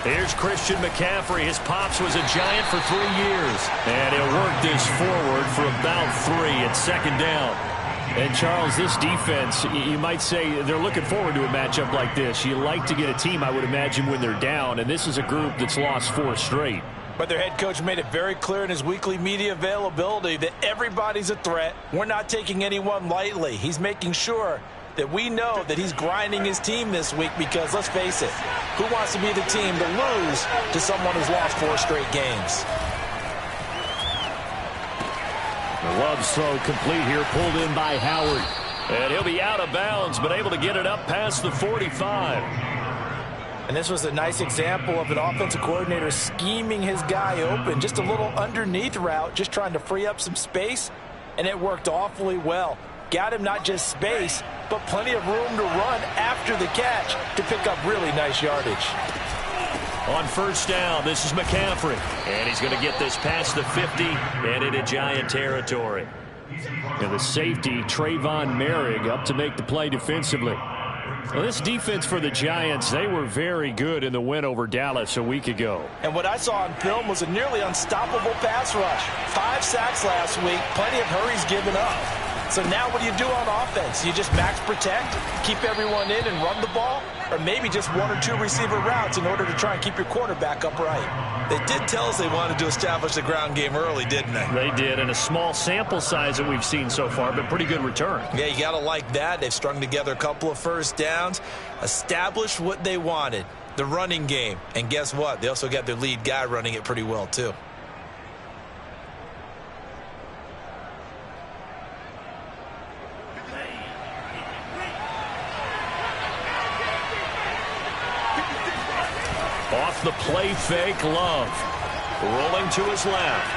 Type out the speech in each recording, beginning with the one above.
Here's Christian McCaffrey. His pops was a Giant for 3 years. And he'll work this forward for about 3 at second down. And, Charles, this defense, you might say they're looking forward to a matchup like this. You like to get a team, I would imagine, when they're down. And this is a group that's lost 4 straight. But their head coach made it very clear in his weekly media availability that everybody's a threat. We're not taking anyone lightly. He's making sure that we know that he's grinding his team this week because, let's face it, who wants to be the team to lose to someone who's lost 4 straight games? The Love's throw complete here, pulled in by Howard. And he'll be out of bounds, but able to get it up past the 45. And this was a nice example of an offensive coordinator scheming his guy open. Just a little underneath route, just trying to free up some space, and it worked awfully well. Got him not just space, but plenty of room to run after the catch to pick up really nice yardage. On first down, this is McCaffrey. And he's going to get this past the 50 and into Giant territory. And the safety, Trayvon Merrick, up to make the play defensively. Well, this defense for the Giants, they were very good in the win over Dallas a week ago. And what I saw on film was a nearly unstoppable pass rush. 5 sacks last week, plenty of hurries given up. So now what do you do on offense? You just max protect, keep everyone in and run the ball? Or maybe just 1 or 2 receiver routes in order to try and keep your quarterback upright? They did tell us they wanted to establish the ground game early, didn't they? They did, and a small sample size that we've seen so far, but pretty good return. Yeah, you got to like that. They've strung together a couple of first downs, established what they wanted, the running game. And guess what? They also got their lead guy running it pretty well, too. Off the play fake, Love. Rolling to his left.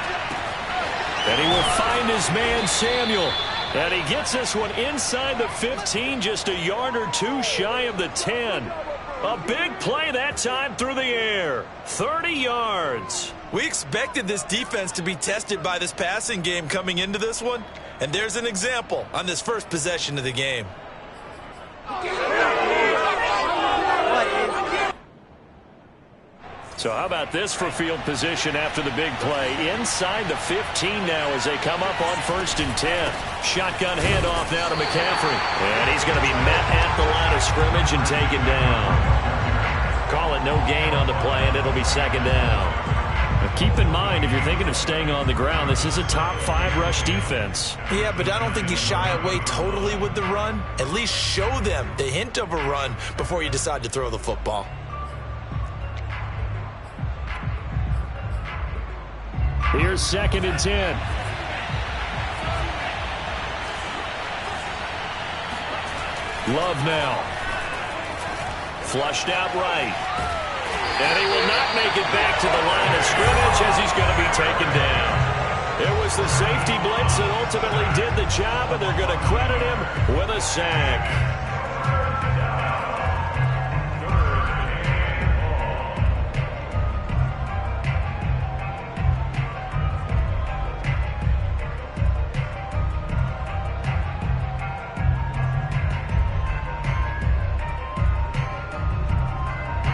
And he will find his man, Samuel. And he gets this one inside the 15, just a yard or 2 shy of the 10. A big play that time through the air. 30 yards. We expected this defense to be tested by this passing game coming into this one. And there's an example on this first possession of the game. So how about this for field position after the big play? Inside the 15 now as they come up on 1st and 10. Shotgun handoff now to McCaffrey. And he's going to be met at the line of scrimmage and taken down. Call it no gain on the play, and it'll be 2nd down. Now keep in mind, if you're thinking of staying on the ground, this is a top 5 rush defense. Yeah, but I don't think you shy away totally with the run. At least show them the hint of a run before you decide to throw the football. Here's 2nd and 10. Love now. Flushed out right. And he will not make it back to the line of scrimmage as he's going to be taken down. It was the safety blitz that ultimately did the job, and they're going to credit him with a sack.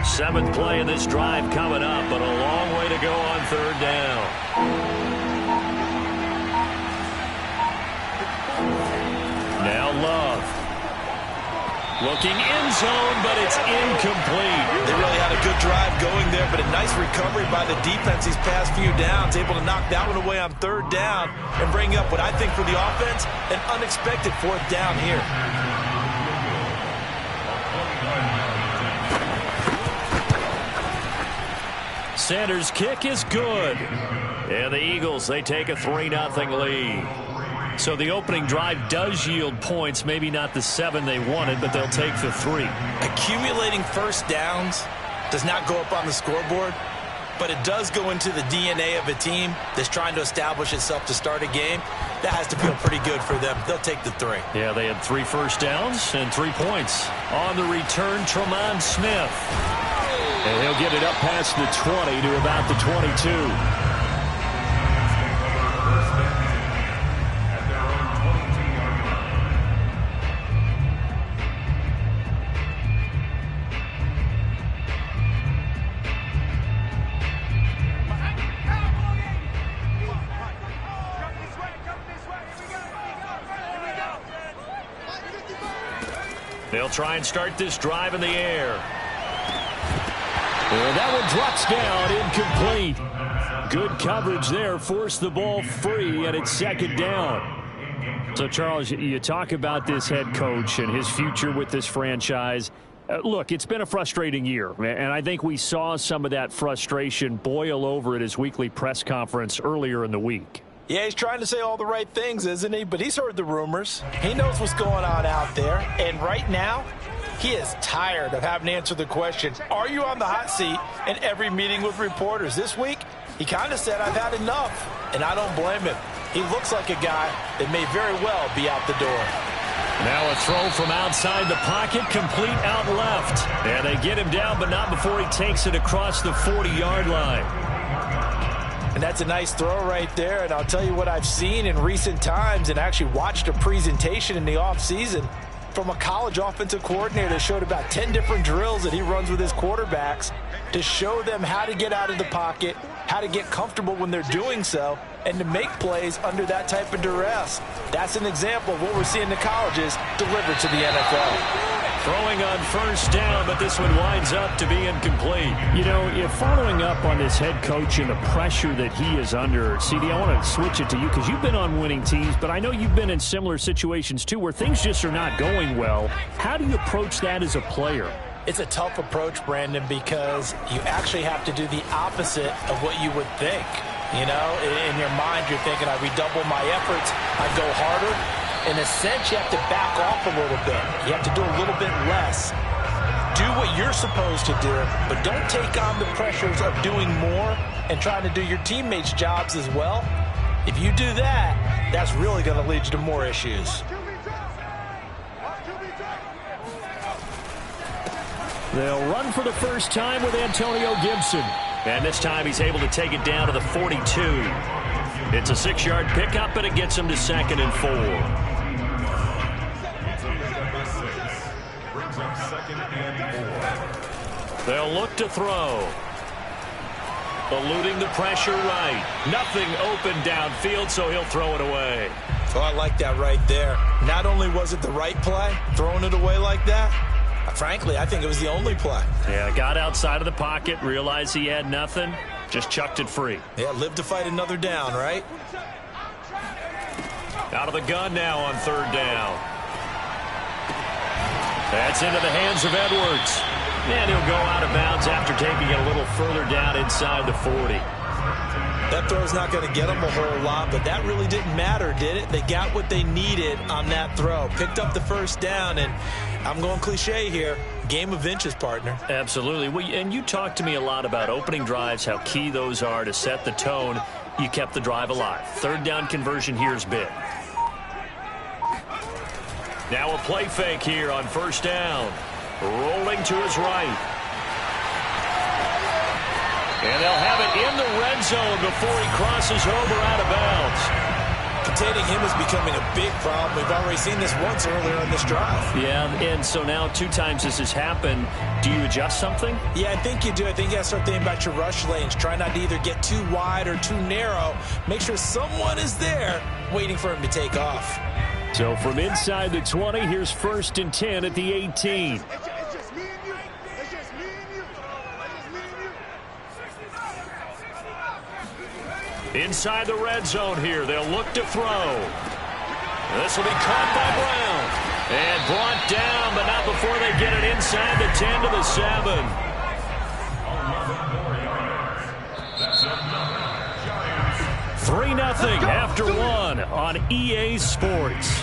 Seventh play of this drive coming up, but a long way to go on 3rd down. Now Love. Looking end zone, but it's incomplete. They really had a good drive going there, but a nice recovery by the defense these past few downs, able to knock that one away on 3rd down and bring up what I think for the offense, an unexpected 4th down here. Sanders' kick is good. And the Eagles, they take a 3-0 lead. So the opening drive does yield points, maybe not the 7 they wanted, but they'll take the 3. Accumulating first downs does not go up on the scoreboard, but it does go into the DNA of a team that's trying to establish itself to start a game. That has to feel pretty good for them. They'll take the 3. Yeah, they had 3 first downs and 3 points. On the return, Tremont Smith. And he'll get it up past the 20 to about the 22. try and start this drive in the air. And that one drops down, incomplete. Good coverage there, forced the ball free, and it's second down. So, Charles, you talk about this head coach and his future with this franchise. Look, it's been a frustrating year, and I think we saw some of that frustration boil over at his weekly press conference earlier in the week. Yeah, he's trying to say all the right things, isn't he? But he's heard the rumors. He knows what's going on out there. And right now, he is tired of having to answer the question, are you on the hot seat, in every meeting with reporters. This week, he kind of said, I've had enough. And I don't blame him. He looks like a guy that may very well be out the door. Now a throw from outside the pocket, complete out left. And they get him down, but not before he takes it across the 40-yard line. And that's a nice throw right there. And I'll tell you what I've seen in recent times and actually watched a presentation in the offseason from a college offensive coordinator that showed about 10 different drills that he runs with his quarterbacks to show them how to get out of the pocket, how to get comfortable when they're doing so, and to make plays under that type of duress. That's an example of what we're seeing in the colleges delivered to the NFL. Throwing on first down, but this one winds up to be incomplete. You know, if following up on this head coach and the pressure that he is under, CD, I want to switch it to you because you've been on winning teams, but I know you've been in similar situations too where things just are not going well. How do you approach that as a player? It's a tough approach, Brandon, because you actually have to do the opposite of what you would think. You know, in your mind, you're thinking, I redouble my efforts, I go harder. In a sense, you have to back off a little bit. You have to do a little bit less. Do what you're supposed to do, but don't take on the pressures of doing more and trying to do your teammates' jobs as well. If you do that, that's really going to lead you to more issues. They'll run for the first time with Antonio Gibson. And this time he's able to take it down to the 42. It's a 6-yard pickup, and it gets him to 2nd and 4. They'll look to throw. Eluding the pressure right. Nothing open downfield, so he'll throw it away. Oh, I like that right there. Not only was it the right play, throwing it away like that, frankly, I think it was the only play. Yeah, got outside of the pocket, realized he had nothing, just chucked it free. Yeah, live to fight another down, right? Out of the gun now on 3rd down. That's into the hands of Edwards. And he'll go out of bounds after taking it a little further down inside the 40. That throw's not going to get them a whole lot, but that really didn't matter, did it? They got what they needed on that throw. Picked up the first down, and I'm going cliche here. Game of inches, partner. Absolutely. And you talked to me a lot about opening drives, how key those are to set the tone. You kept the drive alive. 3rd down conversion here is big. Now a play fake here on 1st down. Rolling to his right. And they'll have it in the red zone before he crosses over out of bounds. Containing him is becoming a big problem. We've already seen this once earlier on this drive. Yeah, and so now 2 times this has happened. Do you adjust something? Yeah, I think you do. I think you got to start thinking about your rush lanes. Try not to either get too wide or too narrow. Make sure someone is there waiting for him to take off. So from inside the 20, here's 1st and 10 at the 18. Inside the red zone here. They'll look to throw. This will be caught by Brown. And brought down, but not before they get it inside the 10 to the 7. Three 3-0 after 1 on EA Sports.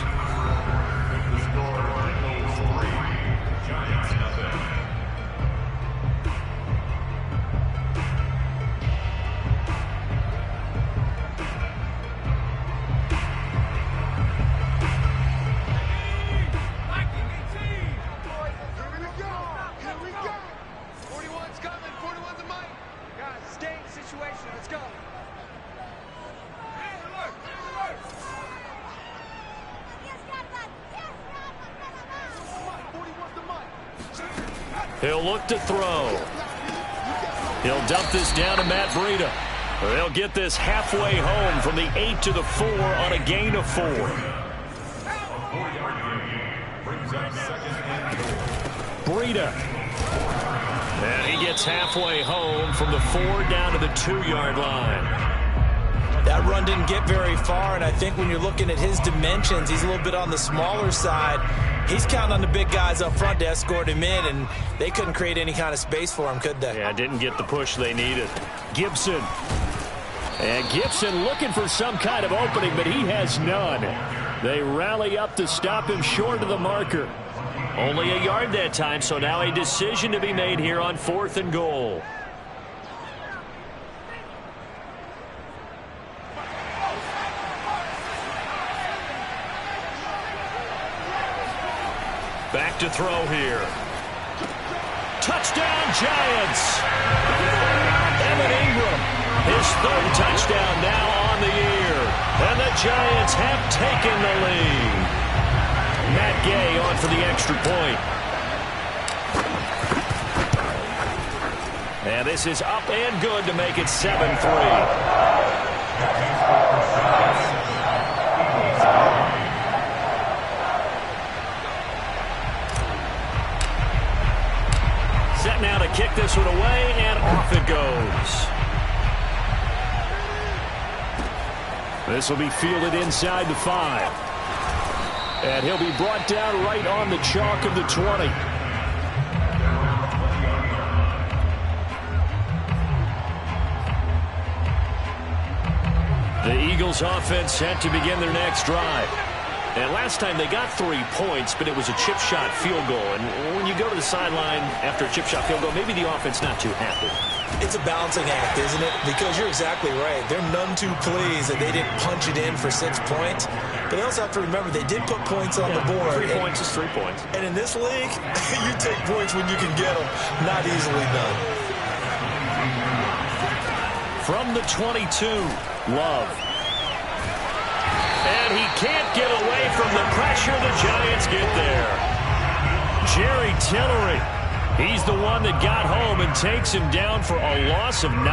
He'll look to throw. He'll dump this down to Matt Breida. They'll get this halfway home from the 8 to the 4 on a gain of 4. Breida. And he gets halfway home from the 4 down to the 2-yard line. That run didn't get very far, and I think when you're looking at his dimensions, he's a little bit on the smaller side. He's counting on the big guys up front to escort him in, and they couldn't create any kind of space for him, could they? Yeah, didn't get the push they needed. Gibson. And Gibson looking for some kind of opening, but he has none. They rally up to stop him short of the marker. Only a yard that time, so now a decision to be made here on 4th and goal. Back to throw here. Touchdown, Giants! Evan Ingram, his 3rd touchdown now on the year. And the Giants have taken the lead. Matt Gay on for the extra point. And this is up and good to make it 7-3. Set now to kick this one away, and off it goes. This will be fielded inside the 5. And he'll be brought down right on the chalk of the 20. The Eagles offense set to begin their next drive. And last time they got 3 points, but it was a chip shot field goal. And when you go to the sideline after a chip shot field goal, maybe the offense not too happy. It's a balancing act, isn't it? Because you're exactly right. They're none too pleased that they didn't punch it in for 6 points. But they also have to remember they did put points on the board. 3 points is 3 points. And in this league, you take points when you can get them. Not easily done. From the 22, Love. And he can't get away from the pressure. The Giants get there. Jerry Tillery. He's the one that got home and takes him down for a loss of 9.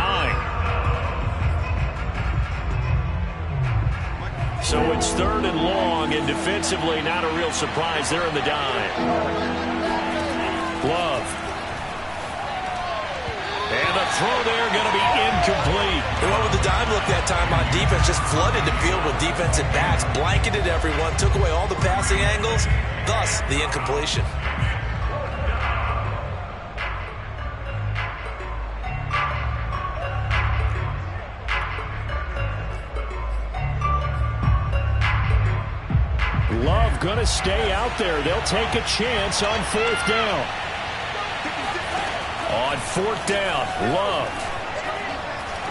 So it's 3rd and long, and defensively not a real surprise. They're in the dime. Love. And the throw there going to be incomplete. They went with the dime look that time on defense. Just flooded the field with defensive backs. Blanketed everyone. Took away all the passing angles. Thus, the incompletion. Love going to stay out there. They'll take a chance on 4th down. On 4th down, Love.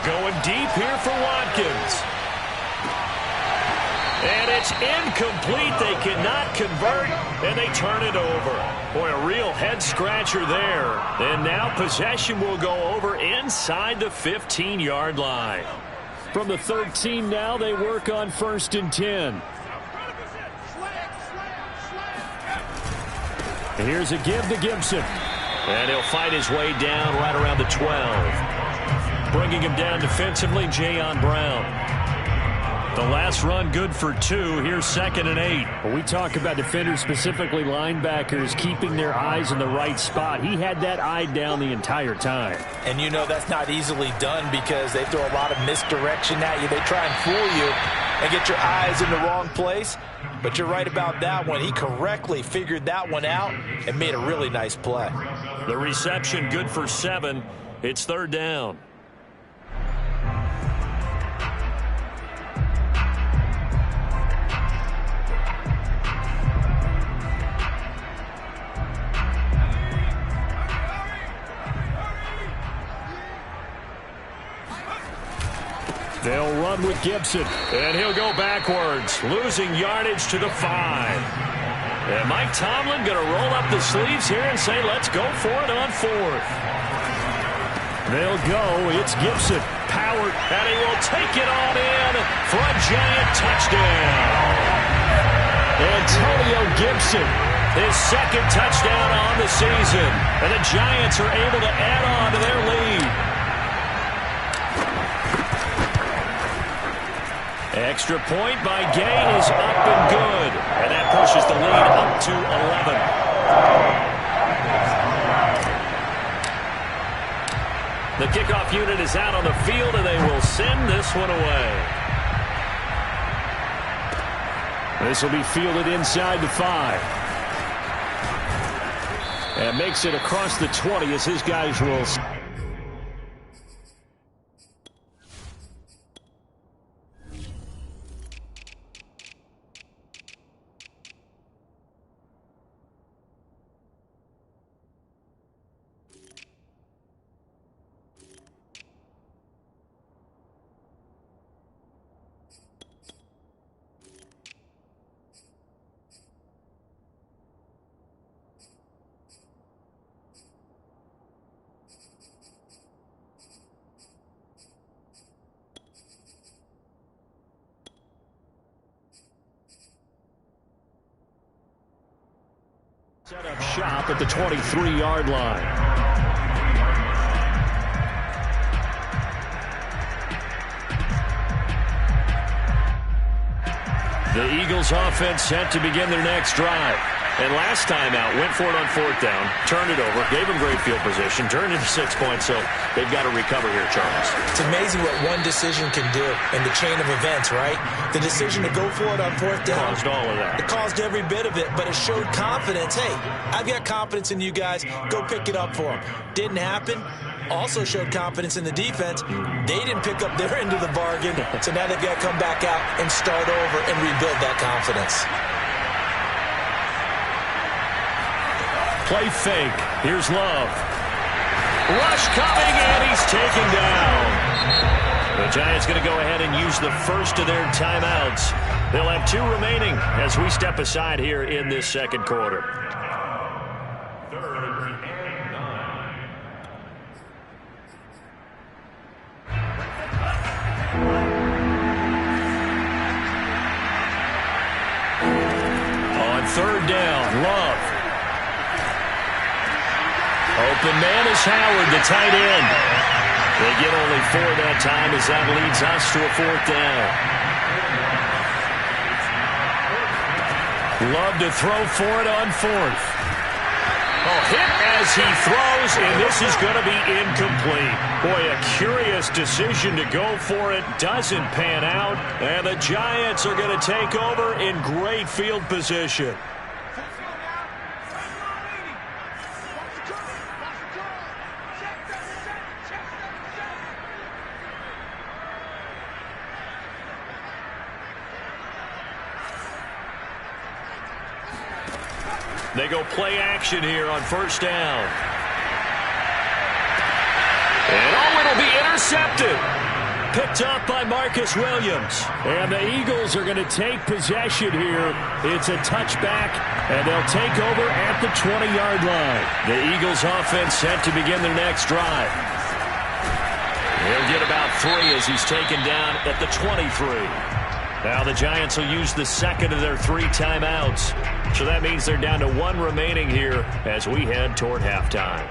Going deep here for Watkins. And it's incomplete. They cannot convert, and they turn it over. Boy, a real head-scratcher there. And now possession will go over inside the 15-yard line. From the 13 now, they work on 1st and 10. And here's a give to Gibson. And he'll fight his way down right around the 12. Bringing him down defensively, Jayon Brown. The last run good for 2. Here's 2nd and 8. When we talk about defenders, specifically linebackers, keeping their eyes in the right spot. He had that eye down the entire time. And you know that's not easily done because they throw a lot of misdirection at you. They try and fool you and get your eyes in the wrong place. But you're right about that one. He correctly figured that one out and made a really nice play. The reception good for 7. It's 3rd down. They'll run with Gibson. And he'll go backwards, losing yardage to the 5. And Mike Tomlin going to roll up the sleeves here and say, let's go for it on 4th. They'll go. It's Gibson. Powered, and he will take it on in for a Giant touchdown. Antonio Gibson. His 2nd touchdown on the season. And the Giants are able to add on to their lead. Extra point by Gay is up and good. And that pushes the lead up to 11. The kickoff unit is out on the field, and they will send this one away. This will be fielded inside the 5. And makes it across the 20 as his guys roll. Set up shop at the 23-yard line. The Eagles offense set to begin their next drive. And last time out, went for it on 4th down, turned it over, gave them great field position, turned it to 6 points, so they've got to recover here, Charles. It's amazing what one decision can do in the chain of events, right? The decision to go for it on 4th down. Caused all of that. It caused every bit of it, but it showed confidence. Hey, I've got confidence in you guys. Go pick it up for them. Didn't happen. Also showed confidence in the defense. They didn't pick up their end of the bargain, so now they've got to come back out and start over and rebuild that confidence. Play fake. Here's Love. Rush coming, and he's taken down. The Giants going to go ahead and use the first of their timeouts. They'll have 2 remaining as we step aside here in this second quarter. On 3rd down, Love. Open man is Howard, the tight end. They get only 4 that time as that leads us to a 4th down. Love to throw for it on 4th. Oh, hit as he throws, and this is going to be incomplete. Boy, a curious decision to go for it. Doesn't pan out, and the Giants are going to take over in great field position. They go play action here on 1st down. And it'll be intercepted. Picked up by Marcus Williams. And the Eagles are going to take possession here. It's a touchback, and they'll take over at the 20-yard line. The Eagles offense set to begin their next drive. He'll get about 3 as he's taken down at the 23. Now the Giants will use the second of their 3 timeouts. So that means they're down to 1 remaining here as we head toward halftime.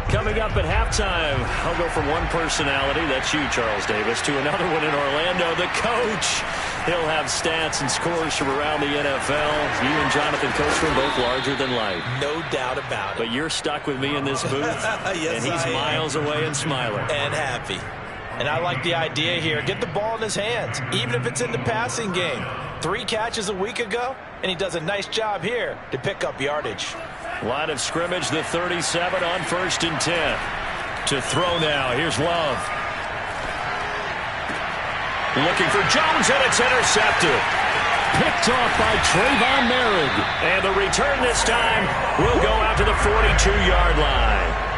Coming up at halftime, I'll go from one personality, that's you, Charles Davis, to another one in Orlando, the coach. He'll have stats and scores from around the NFL. You and Jonathan Coachman both larger than life. No doubt about it. But you're stuck with me in this booth, yes, and he's miles away and smiling. And happy. And I like the idea here. Get the ball in his hands, even if it's in the passing game. 3 catches a week ago, and he does a nice job here to pick up yardage. Line of scrimmage, the 37 on 1st and 10. To throw now, here's Love. Looking for Jones, and it's intercepted. Picked off by Trayvon Merritt. And the return this time will go out to the 42-yard line.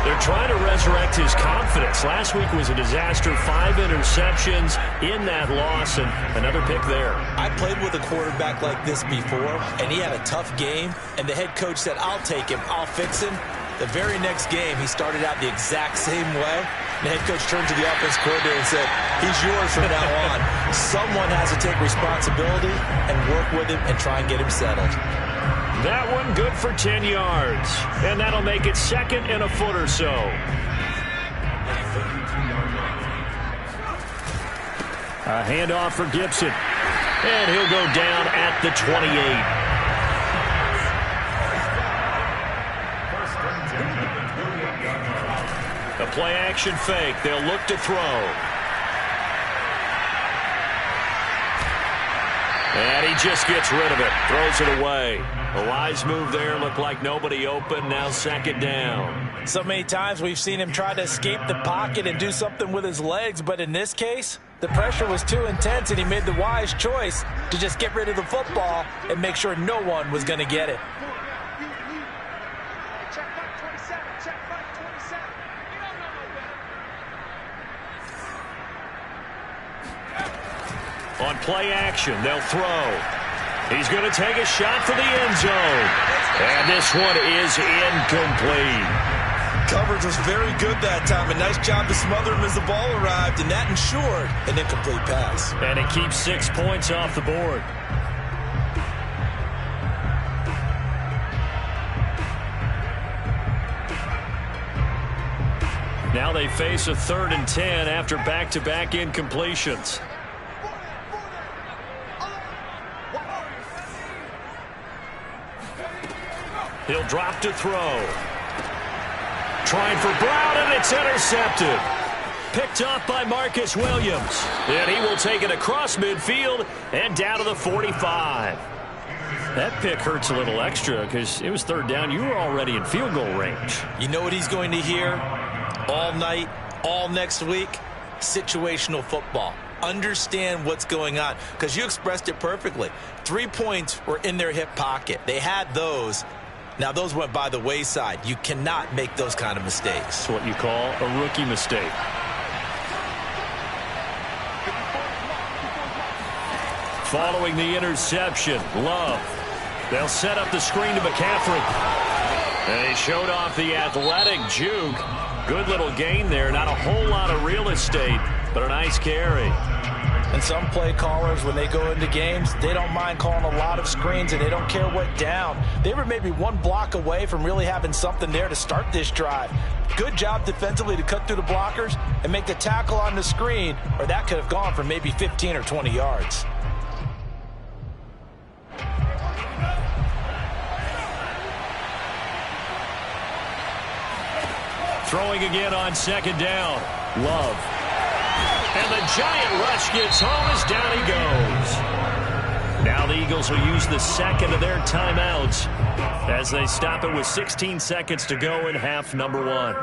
They're trying to resurrect his confidence. Last week was a disaster. 5 interceptions in that loss, and another pick there. I played with a quarterback like this before, and he had a tough game, and the head coach said, I'll take him, I'll fix him. The very next game, he started out the exact same way. The head coach turned to the offense coordinator and said, he's yours from now on. Someone has to take responsibility and work with him and try and get him settled. That one good for 10 yards. And that'll make it 2nd and a foot or so. A handoff for Gibson. And he'll go down at the 28. A play-action fake. They'll look to throw. And he just gets rid of it. Throws it away. A wise move there. Looked like nobody open. Now second down. So many times we've seen him try to escape the pocket and do something with his legs. But in this case, the pressure was too intense, and he made the wise choice to just get rid of the football and make sure no one was going to get it. On play action, they'll throw. He's going to take a shot for the end zone. And this one is incomplete. Coverage was very good that time. A nice job to smother him as the ball arrived, and that ensured an incomplete pass. And it keeps 6 points off the board. Now they face a 3rd and 10 after back-to-back incompletions. He'll drop to throw. Trying for Brown, and it's intercepted. Picked off by Marcus Williams. And he will take it across midfield and down to the 45. That pick hurts a little extra because it was 3rd down. You were already in field goal range. You know what he's going to hear all night, all next week? Situational football. Understand what's going on, because you expressed it perfectly. 3 points were in their hip pocket. They had those. Now, those went by the wayside. You cannot make those kind of mistakes. It's what you call a rookie mistake. Following the interception, Love. They'll set up the screen to McCaffrey. And he showed off the athletic juke. Good little gain there. Not a whole lot of real estate, but a nice carry. And some play callers, when they go into games, they don't mind calling a lot of screens, and they don't care what down. They were maybe 1 block away from really having something there to start this drive. Good job defensively to cut through the blockers and make the tackle on the screen, or that could have gone for maybe 15 or 20 yards. Throwing again on 2nd down. Love. And the giant rush gets home as down he goes. Now the Eagles will use the 2nd of their timeouts as they stop it with 16 seconds to go in half number 1.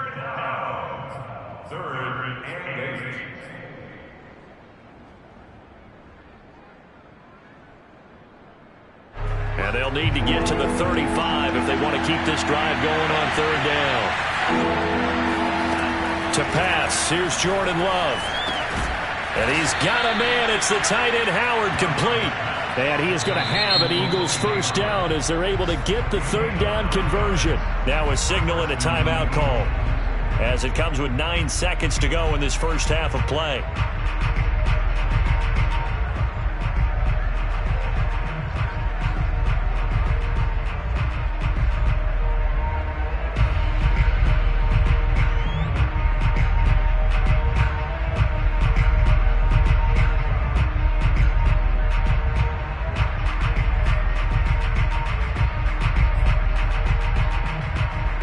And they'll need to get to the 35 if they want to keep this drive going on 3rd down. To pass, here's Jordan Love. And he's got a man. It's the tight end Howard, complete. And he is going to have an Eagles 1st down as they're able to get the 3rd down conversion. Now a signal and a timeout call as it comes with 9 seconds to go in this first half of play.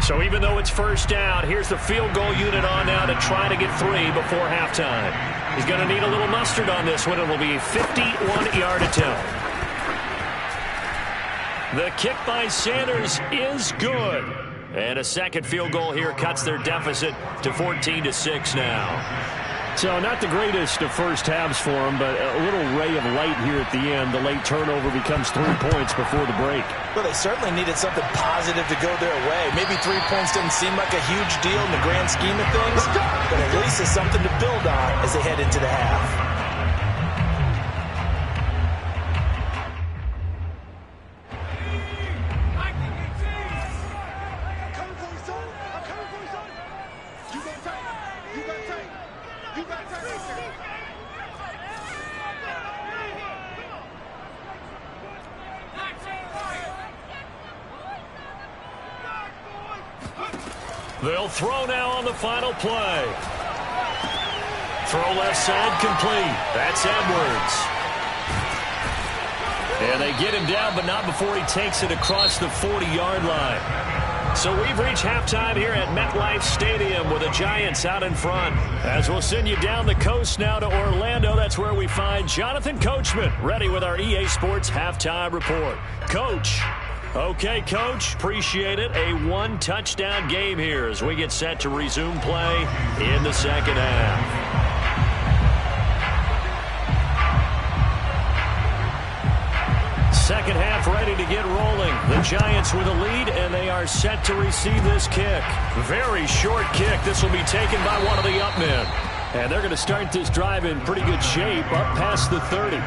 So even though it's 1st down, here's the field goal unit on now to try to get 3 before halftime. He's going to need a little mustard on this one. It will be a 51-yard attempt. The kick by Sanders is good. And a second field goal here cuts their deficit to 14-6 now. So not the greatest of first halves for him, but a little ray of light here at the end. The late turnover becomes 3 points before the break. Well, they certainly needed something positive to go their way. Maybe 3 points doesn't seem like a huge deal in the grand scheme of things, but at least it's something to build on as they head into the half. They'll throw now on the final play. Throw left side complete. That's Edwards. And they get him down, but not before he takes it across the 40-yard line. So we've reached halftime here at MetLife Stadium with the Giants out in front. As we'll send you down the coast now to Orlando, that's where we find Jonathan Coachman ready with our EA Sports Halftime Report. Coach. Okay, Coach, appreciate it. A one-touchdown game here as we get set to resume play in the second half. Second half ready to get rolling. The Giants with a lead, and they are set to receive this kick. Very short kick. This will be taken by one of the up men. And they're going to start this drive in pretty good shape up past the 30.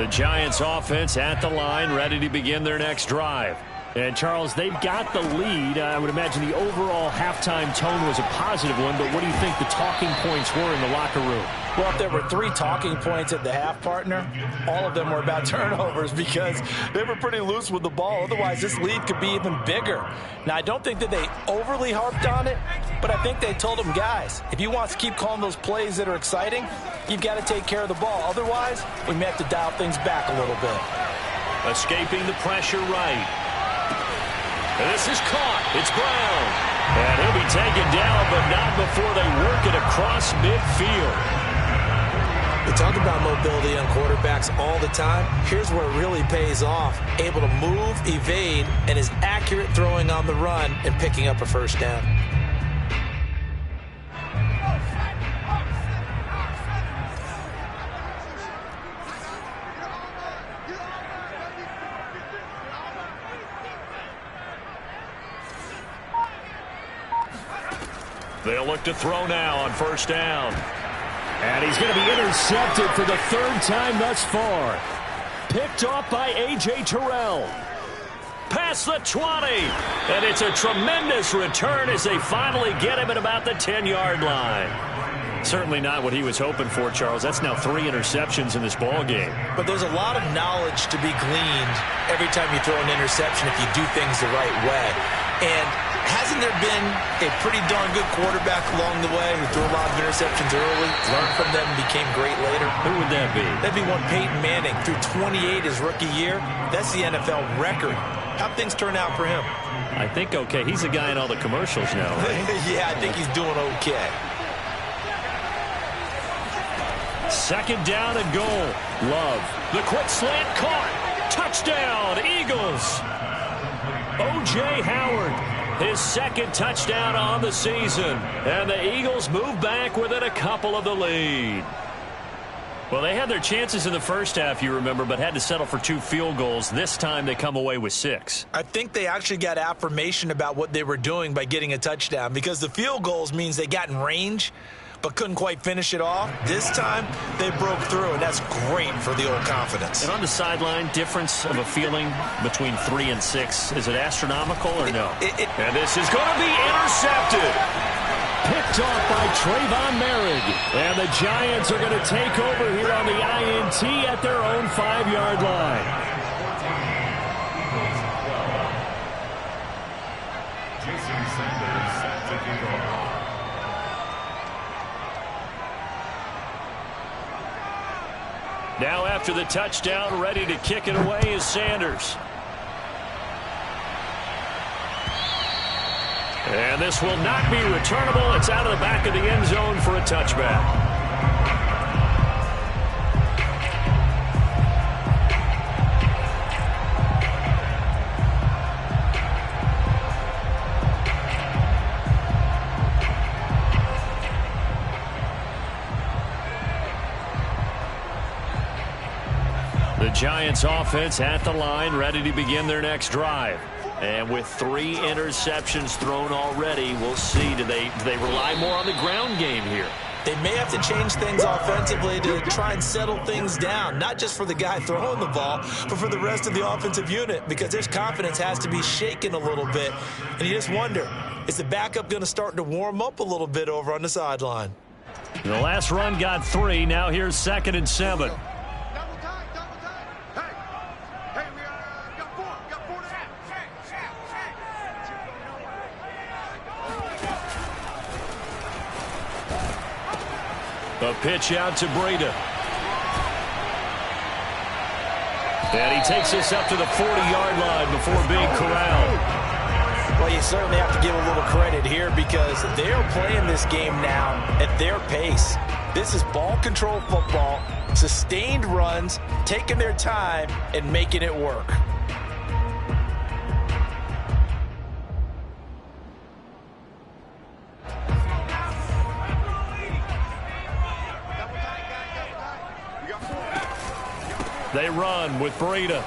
The Giants offense at the line, ready to begin their next drive. And, Charles, they've got the lead. I would imagine the overall halftime tone was a positive one, but what do you think the talking points were in the locker room? Well, if there were 3 talking points at the half, partner, all of them were about turnovers because they were pretty loose with the ball. Otherwise, this lead could be even bigger. Now, I don't think that they overly harped on it, but I think they told them, guys, if you want to keep calling those plays that are exciting, you've got to take care of the ball. Otherwise, we may have to dial things back a little bit. Escaping the pressure right. And this is caught. It's Brown. And he'll be taken down, but not before they work it across midfield. We talk about mobility on quarterbacks all the time. Here's where it really pays off. Able to move, evade, and is accurate throwing on the run and picking up a first down. They'll look to throw now on first down. And he's going to be intercepted for the 3rd time thus far. Picked off by A.J. Terrell. Past the 20. And it's a tremendous return as they finally get him at about the 10-yard line. Certainly not what he was hoping for, Charles. That's now 3 interceptions in this ball game. But there's a lot of knowledge to be gleaned every time you throw an interception if you do things the right way. And hasn't there been a pretty darn good quarterback along the way who threw a lot of interceptions early, learned from them, and became great later? Who would that be? That'd be one Peyton Manning. Threw 28 his rookie year. That's the NFL record. How'd things turn out for him? I think okay. He's the guy in all the commercials now, right? Yeah, I think he's doing okay. Second down and goal. Love. The quick slant caught. Touchdown, Eagles. O.J. Howard, his 2nd touchdown on the season. And the Eagles move back within a couple of the lead. Well, they had their chances in the first half, you remember, but had to settle for 2 field goals. This time they come away with 6. I think they actually got affirmation about what they were doing by getting a touchdown because the field goals means they got in range but couldn't quite finish it off. This time, they broke through, and that's great for the old confidence. And on the sideline, difference of a feeling between 3 and 6, is it astronomical or no? And this is going to be intercepted. Picked off by Trayvon Merrick. And the Giants are going to take over here on the INT at their own 5-yard line. Now after the touchdown, ready to kick it away is Sanders. And this will not be returnable. It's out of the back of the end zone for a touchback. The Giants offense at the line, ready to begin their next drive. And with 3 interceptions thrown already, we'll see. Do they rely more on the ground game here? They may have to change things offensively to try and settle things down, not just for the guy throwing the ball, but for the rest of the offensive unit, because his confidence has to be shaken a little bit. And you just wonder, is the backup going to start to warm up a little bit over on the sideline? The last run got 3. Now here's 2nd and 7. A pitch out to Breida. And he takes us up to the 40-yard line before being corralled. Well, you certainly have to give a little credit here because they're playing this game now at their pace. This is ball control football, sustained runs, taking their time, and making it work. They run with Breida.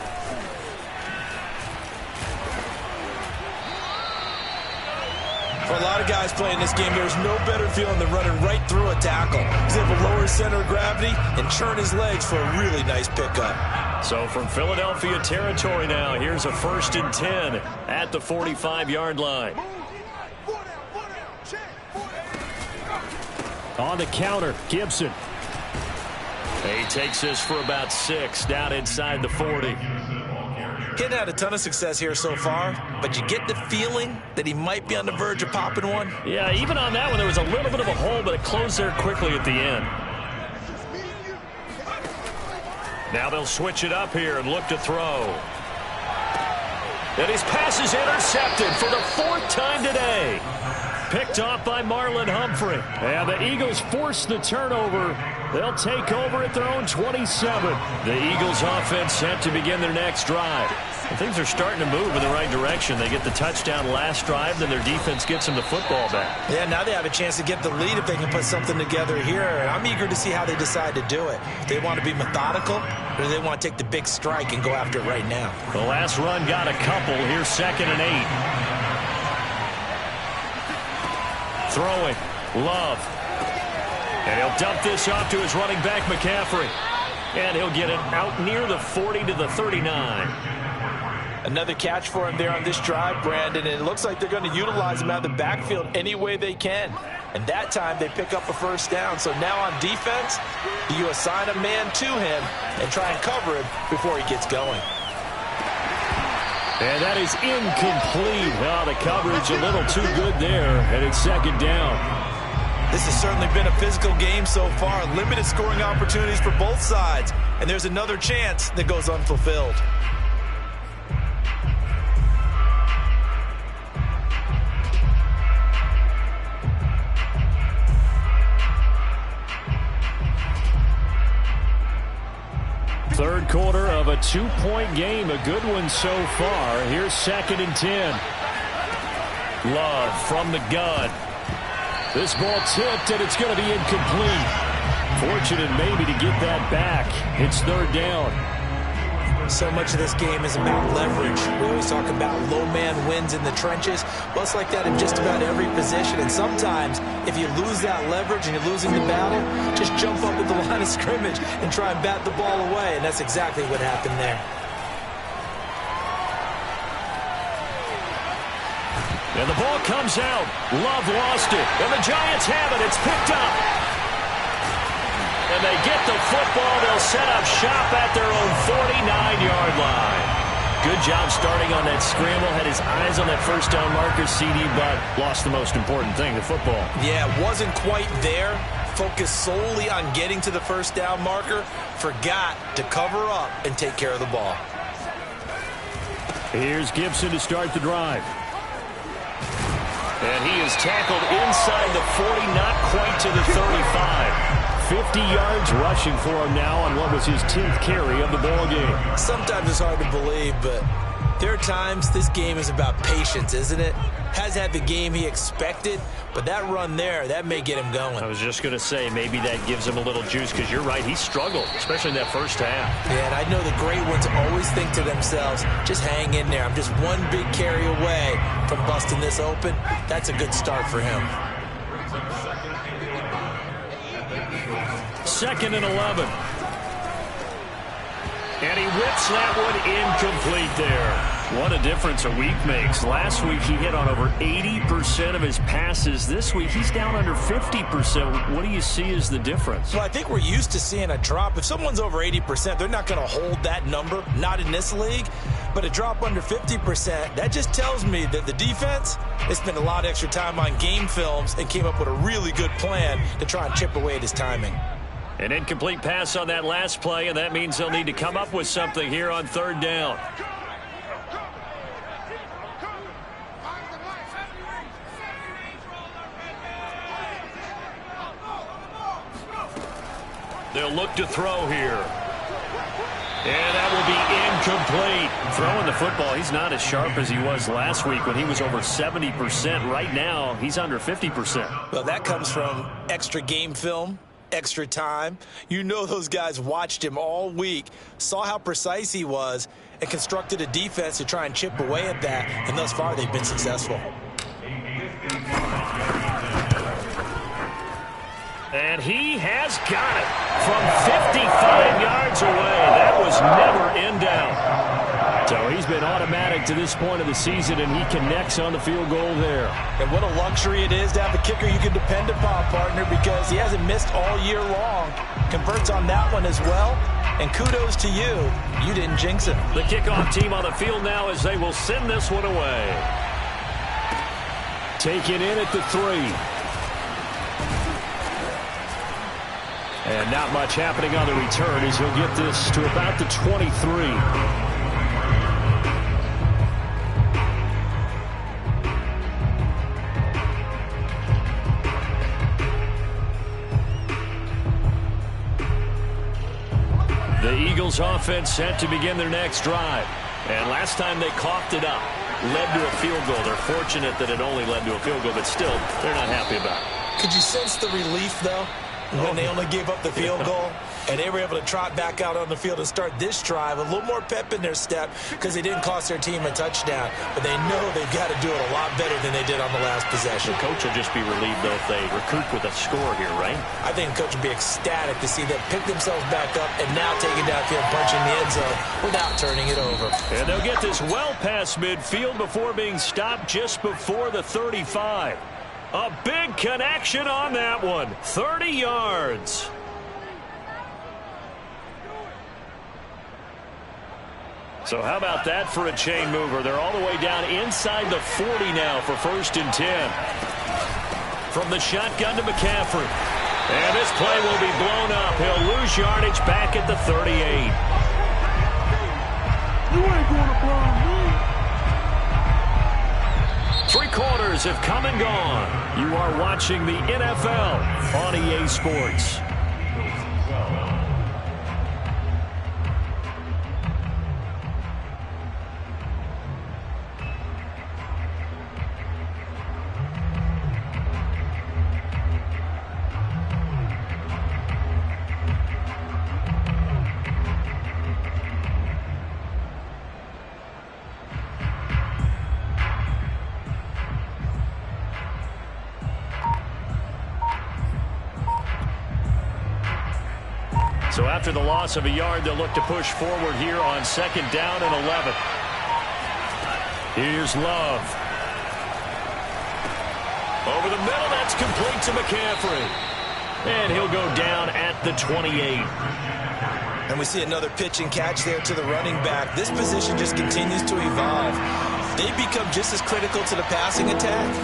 For a lot of guys playing this game, there's no better feeling than running right through a tackle. He's able to lower his center of gravity and churn his legs for a really nice pickup. So from Philadelphia territory now, here's a 1st and 10 at the 45-yard line. On the counter, Gibson. He takes us for about 6 down inside the 40. He's had a ton of success here so far, but you get the feeling that he might be on the verge of popping one. Yeah, even on that one, there was a little bit of a hole, but it closed there quickly at the end. Now they'll switch it up here and look to throw. And his pass is intercepted for the 4th time today. Picked off by Marlon Humphrey. And the Eagles force the turnover. They'll take over at their own 27. The Eagles offense set to begin their next drive. And things are starting to move in the right direction. They get the touchdown last drive, then their defense gets them the football back. Yeah, now they have a chance to get the lead if they can put something together here. And I'm eager to see how they decide to do it. If they want to be methodical, or do they want to take the big strike and go after it right now? The last run got a couple. Here's 2nd and 8. Throwing, Love. And he'll dump this off to his running back, McCaffrey. And he'll get it out near the 40 to the 39. Another catch for him there on this drive, Brandon, and it looks like they're going to utilize him out of the backfield any way they can. And that time they pick up a 1st down. So now on defense, you assign a man to him and try and cover him before he gets going. And that is incomplete. Oh, the coverage a little too good there, and it's 2nd down. This has certainly been a physical game so far. Limited scoring opportunities for both sides. And there's another chance that goes unfulfilled. Third quarter of a 2-point game. A good one so far. Here's 2nd and 10. Love from the gun. This ball tipped, and it's going to be incomplete. Fortunate maybe to get that back. It's 3rd down. So much of this game is about leverage. We always talk about low man wins in the trenches. Well, it's like that in just about every position. And sometimes, if you lose that leverage and you're losing the battle, just jump up at the line of scrimmage and try and bat the ball away. And that's exactly what happened there. And the ball comes out. Love lost it. And the Giants have it. It's picked up. And they get the football. They'll set up shop at their own 49-yard line. Good job starting on that scramble. Had his eyes on that 1st down marker, CD, but lost the most important thing, the football. Yeah, wasn't quite there. Focused solely on getting to the 1st down marker. Forgot to cover up and take care of the ball. Here's Gibson to start the drive. And he is tackled inside the 40, not quite to the 35. 50 yards rushing for him now on what was his 10th carry of the ball game. Sometimes it's hard to believe, but there are times this game is about patience, isn't it? Has had the game he expected, but that run there, that may get him going. I was just going to say, maybe that gives him a little juice, because you're right, he struggled, especially in that 1st half. Yeah, and I know the great ones always think to themselves, just hang in there. I'm just one big carry away from busting this open. That's a good start for him. 2nd and 11. And he whips that one incomplete there. What a difference a week makes. Last week he hit on over 80% of his passes. This week he's down under 50%. What do you see as the difference? Well, I think we're used to seeing a drop. If someone's over 80%, they're not going to hold that number, not in this league. But a drop under 50%, that just tells me that the defense has spent a lot of extra time on game films and came up with a really good plan to try and chip away at his timing. An incomplete pass on that last play, and that means they'll need to come up with something here on third down. They'll look to throw here. And that will be incomplete. Throwing the football, he's not as sharp as he was last week when he was over 70%. Right now, he's under 50%. Well, that comes from extra game film, extra time. You know those guys watched him all week, saw how precise he was, and constructed a defense to try and chip away at that. And thus far, they've been successful. And he has got it from 55 yards away. That was never in doubt. So he's been automatic to this point of the season, and he connects on the field goal there. And what a luxury it is to have a kicker you can depend upon, partner, because he hasn't missed all year long. Converts on that one as well. And kudos to you. You didn't jinx him. The kickoff team on the field now as they will send this one away. Taken in at the 3. And not much happening on the return as he'll get this to about the 23. The Eagles offense set to begin their next drive. And last time they coughed it up, led to a field goal. They're fortunate that it only led to a field goal, but still, they're not happy about it. Could you sense the relief, though? When they only gave up the field goal, and they were able to trot back out on the field and start this drive, a little more pep in their step because they didn't cost their team a touchdown. But they know they've got to do it a lot better than they did on the last possession. The coach will just be relieved, though, if they recoup with a score here, right? I think the coach will be ecstatic to see them pick themselves back up and now take it downfield, punching the end zone without turning it over. And they'll get this well past midfield before being stopped just before the 35. A big connection on that one. 30 yards. So how about that for a chain mover? They're all the way down inside the 40 now for 1st and 10. From the shotgun to McCaffrey. And this play will be blown up. He'll lose yardage back at the 38. You ain't going to blow me. 3 quarters have come and gone. You are watching the NFL on EA Sports. So after the loss of a yard, they'll look to push forward here on 2nd down and 11. Here's Love. Over the middle, that's complete to McCaffrey. And he'll go down at the 28. And we see another pitch and catch there to the running back. This position just continues to evolve. They become just as critical to the passing attack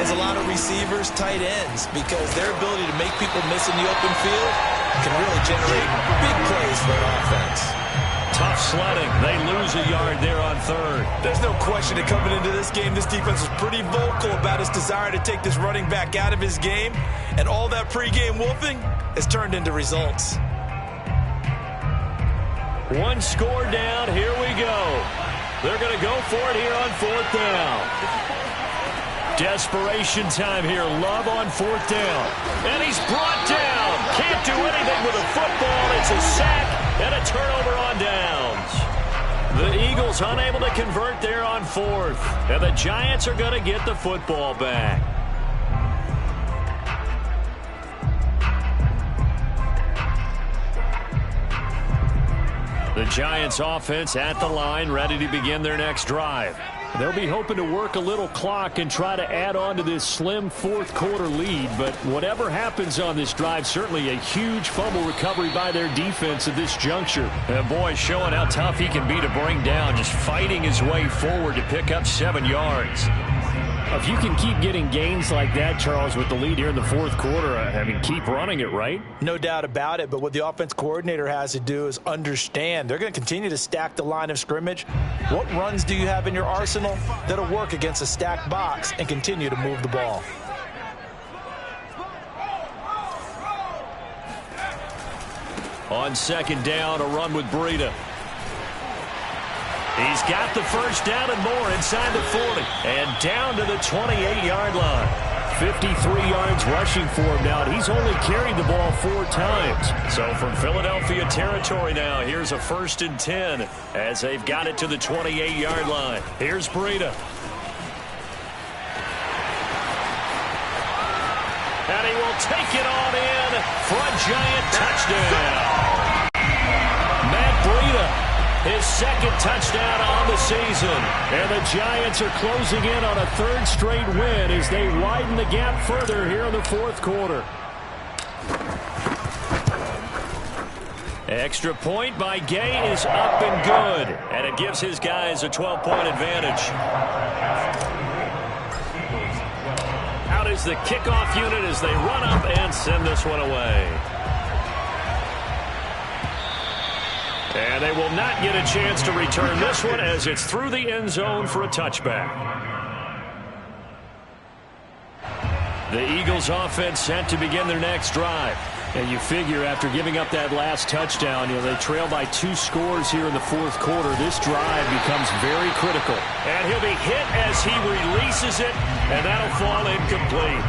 as a lot of receivers, tight ends, because their ability to make people miss in the open field can really generate big plays for an offense. Tough sledding. They lose a yard there on 3rd. There's no question that coming into this game, this defense was pretty vocal about its desire to take this running back out of his game, and all that pregame wolfing has turned into results. 1 score down. Here we go. They're going to go for it here on 4th down. Desperation time here. Love on 4th down. And he's brought down. Can't do anything with a football. It's a sack and a turnover on downs. The Eagles unable to convert there on 4th. And the Giants are going to get the football back. The Giants offense at the line, ready to begin their next drive. They'll be hoping to work a little clock and try to add on to this slim 4th quarter lead. But whatever happens on this drive, certainly a huge fumble recovery by their defense at this juncture. And boy, showing how tough he can be to bring down, just fighting his way forward to pick up 7 yards. If you can keep getting gains like that, Charles, with the lead here in the fourth quarter, I mean, keep running it, right? No doubt about it, but what the offense coordinator has to do is understand they're going to continue to stack the line of scrimmage. What runs do you have in your arsenal that'll work against a stacked box and continue to move the ball? On second down, a run with Breida. He's got the first down and more inside the 40 and down to the 28-yard line. 53 yards rushing for him now. He's only carried the ball 4 times. So from Philadelphia territory now, here's a 1st and 10 as they've got it to the 28-yard line. Here's Breida. And he will take it on in for a giant touchdown. Matt Breida, his 2nd touchdown on the season. And the Giants are closing in on a 3rd straight win as they widen the gap further here in the 4th quarter. Extra point by Gay is up and good. And it gives his guys a 12-point advantage. Out is the kickoff unit as they run up and send this one away. And they will not get a chance to return this one as it's through the end zone for a touchback. The Eagles offense set to begin their next drive. And you figure after giving up that last touchdown, they trail by 2 scores here in the 4th quarter. This drive becomes very critical. And he'll be hit as he releases it, and that'll fall incomplete.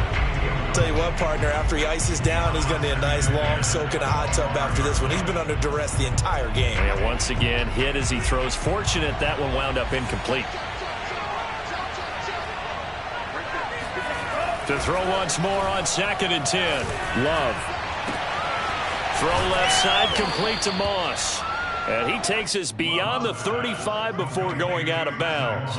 Tell you what, partner, after he ices down, he's going to need a nice long soak in a hot tub after this one. He's been under duress the entire game. And once again, hit as he throws. Fortunate that one wound up incomplete. To throw once more on 2nd and 10. Love. Throw left side, complete to Moss. And he takes us beyond the 35 before going out of bounds.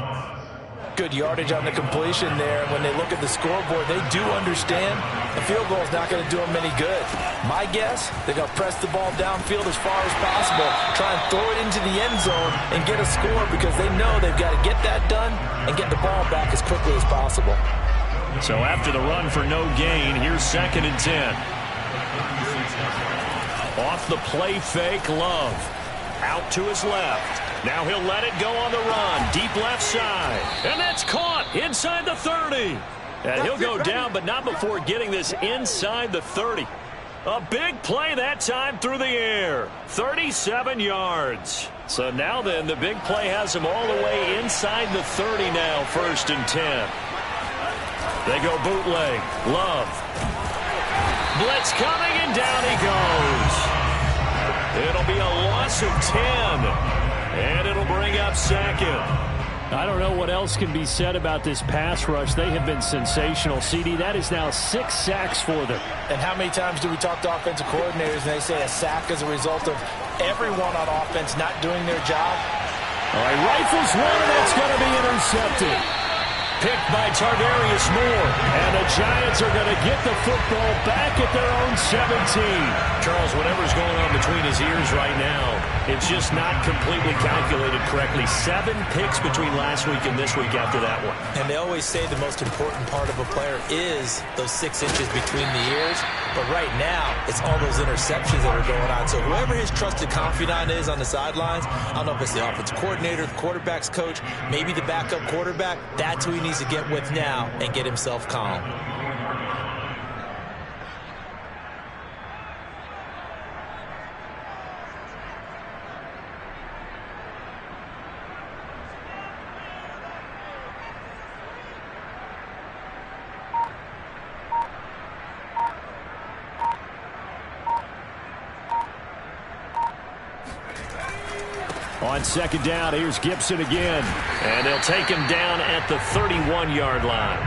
Good yardage on the completion there. When they look at the scoreboard, they do understand the field goal is not going to do them any good. My guess, they're going to press the ball downfield as far as possible, try and throw it into the end zone and get a score because they know they've got to get that done and get the ball back as quickly as possible. So after the run for no gain, here's 2nd and 10. Off the play fake, Love. Out to his left. Now he'll let it go on the run. Deep left side. And that's caught inside the 30. And he'll go down, but not before getting this inside the 30. A big play that time through the air. 37 yards. So now then, the big play has him all the way inside the 30 now, 1st and 10. They go bootleg. Love. Blitz coming, and down he goes. It'll be a loss of 10. And it'll bring up 2nd. I don't know what else can be said about this pass rush. They have been sensational. CD, that is now 6 sacks for them. And how many times do we talk to offensive coordinators and they say a sack is a result of everyone on offense not doing their job? All right, rifles one, and it's going to be intercepted. Picked by Tarvarius Moore. And the Giants are going to get the football back at their own 17. Charles, whatever's going on between his ears right now, it's just not completely calculated correctly. 7 picks between last week and this week after that one. And they always say the most important part of a player is those 6 inches between the ears. But right now, it's all those interceptions that are going on. So whoever his trusted confidant is on the sidelines, I don't know if it's the offensive coordinator, the quarterback's coach, maybe the backup quarterback, that's who he needs to get with now and get himself calm. On 2nd down, here's Gibson again. And they'll take him down at the 31-yard line.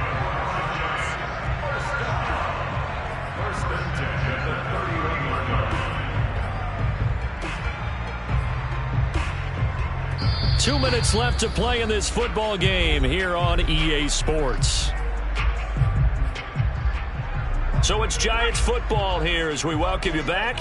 Two minutes left to play in this football game here on EA Sports. So it's Giants football here as we welcome you back.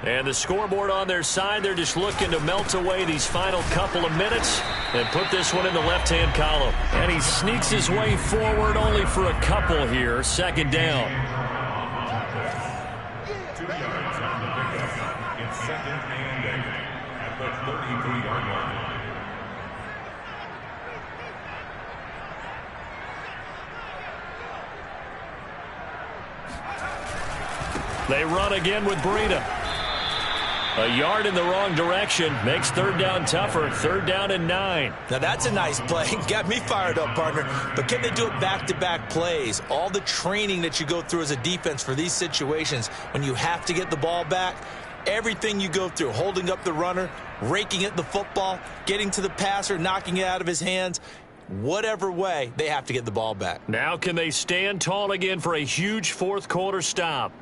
And the scoreboard on their side, they're just looking to melt away these final couple of minutes and put this one in the left-hand column. And he sneaks his way forward only for a couple here. Second down. 2 yards on the pickup. It's second and 8 at the 33-yard line. They run again with Breida. A yard in the wrong direction makes third down tougher. Third down and 9. Now that's a nice play. Got me fired up, partner. But can they do it back-to-back plays? All the training that you go through as a defense for these situations when you have to get the ball back, everything you go through, holding up the runner, raking at the football, getting to the passer, knocking it out of his hands, whatever way, they have to get the ball back. Now can they stand tall again for a huge fourth quarter stop?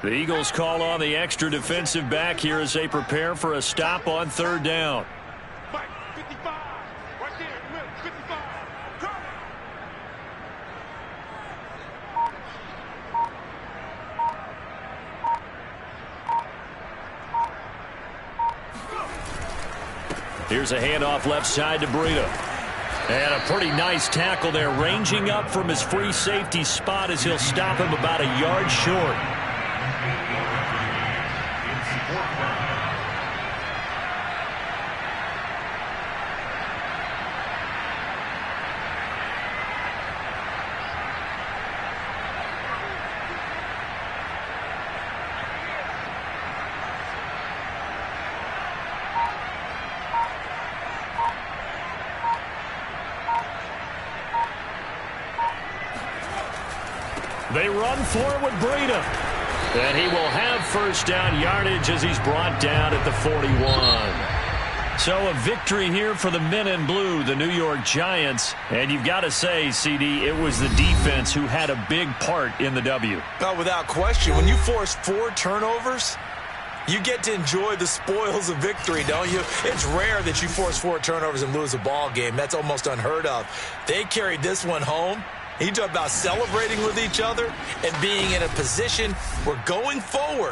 The Eagles call on the extra defensive back here as they prepare for a stop on third down. Mike, 55. Right there, Will, 55. Come. Here's a handoff left side to Breida. And a pretty nice tackle there, ranging up from his free safety spot as he'll stop him about a yard short. They run forward with Breida. And he will have first down yardage as he's brought down at the 41. So a victory here for the men in blue, the New York Giants. And you've got to say, CD, it was the defense who had a big part in the W. Oh, without question. When you force 4 turnovers, you get to enjoy the spoils of victory, don't you? It's rare that you force 4 turnovers and lose a ball game. That's almost unheard of. They carried this one home. He talked about celebrating with each other and being in a position where going forward,